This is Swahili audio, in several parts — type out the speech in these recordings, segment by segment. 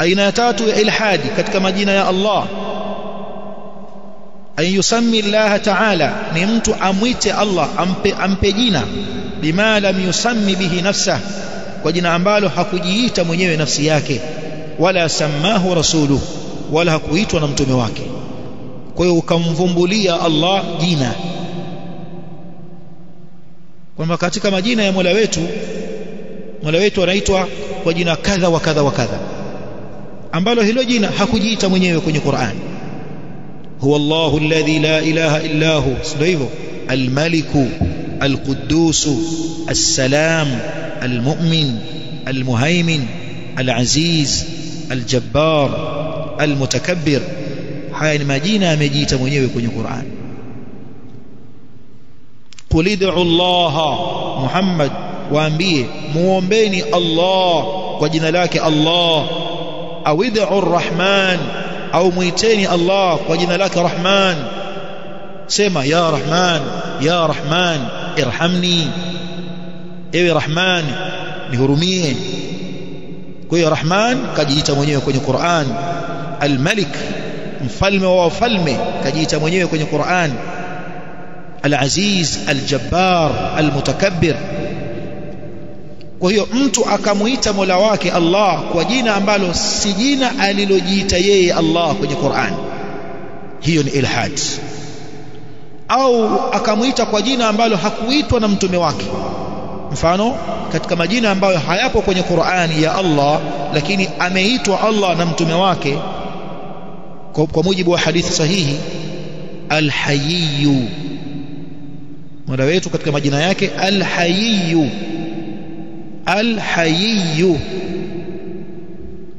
aina ya tatu ya ilhadi katika majina ya Allah an yusammi Allah ta'ala ni mtu amwite Allah ampe jina bima lam yusammi bihi nafsah kwa jina ambalo hakujiita mwenyewe nafsi yake wala samahu rasuluhu wala hakuitwa na mtume wake kwa hiyo ukamvumbulia Allah jina kwamba katika majina ya Mola wetu anaitwa kwa jina kadha wa kadha wa kadha ambalo hilo jina hakujiita mwenyewe kwenye Qur'an huwa Allahu alladhi la ilaha illa hu sio hivyo al-maliku al-quddus as-salam al-mu'min al-muhaymin al-aziz al-jabbar al-mutakabbir haya ni majina amejiita mwenyewe kwenye Qur'an qul ud'u Allah Muhammad waambie muombeni Allah kwa jina lake Allah au ud'u ar-rahman au muiteni Allah kwa jina lake Rahman sema ya Rahman irhamni ewe Rahman nihurumie kwa hiyo Rahman kajiita mwenyewe kwenye Qur'an al-Malik mfalme wa wafalme kajiita mwenyewe kwenye Qur'an al-Aziz al-Jabbar al-Mutakabbir kwa hiyo mtu akamuita Mola wake Allah kwa jina ambalo si jina alilojiita yeye Allah kwenye Qur'an hiyo ni ilhad au akamuita kwa jina ambalo hakuitwa na mtume wake mfano katika majina ambayo hayapo kwenye Qur'ani ya Allah lakini ameitwa Allah na mtume wake kwa mujibu wa hadithi sahihi al-Hayy Mola wetu katika majina yake al-Hayy al-Hayy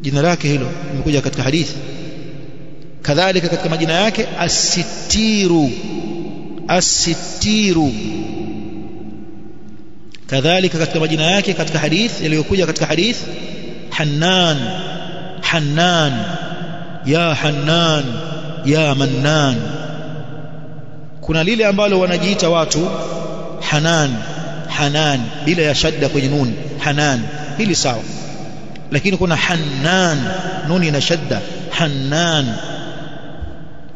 jina lake hilo limekuja katika hadithi kadhalika katika majina yake as-Sittiru kadhalika katika majina yake katika hadithi yaliyokuja katika hadithi Hannan ya Hannan ya Mannan kuna lile ambalo wanajiita watu Hanan bila ya shadda kwenye nun Hanan hili sawa lakini kuna Hannan nuni na shadda Hannan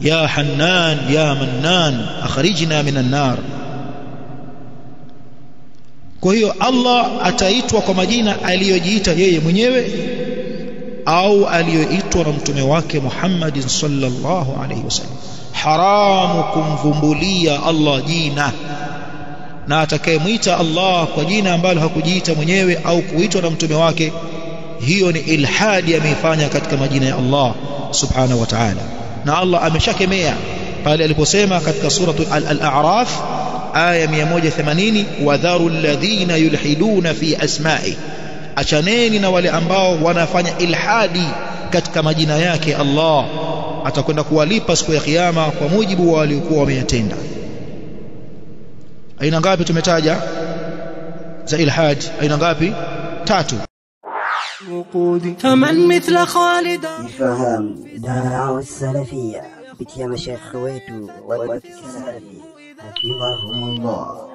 ya Mannan akhrijna minan nar kwa hiyo Allah ataitwa kwa majina aliyojiita yeye mwenyewe au aliyoitwa na mtume wake Muhammad sallallahu alaihi wasallam haramu kumvumbulia Allah jina na atakayemuita Allah kwa jina ambalo hakujiita mwenyewe au kuitwa na mtume wake hiyo ni ilhadi ameifanya katika majina ya Allah subhanahu wa ta'ala na Allah ameshakemea pale aliposema katika suratu al-A'raf aya 180 wadharu alladhina yulhiduna fi asma'i achaneni na wale ambao wanafanya ilhadi katika majina yake Allah atakwenda kuwalipa siku ya kiyama kwa mujibu wa waliokuwa wameyatenda aina ngapi tumetaja za ilhad aina ngapi 3 فمن مثل خالد يفهم دعوة السلفية بتيا مشايخ خويته وفي السلفي حفظهم الله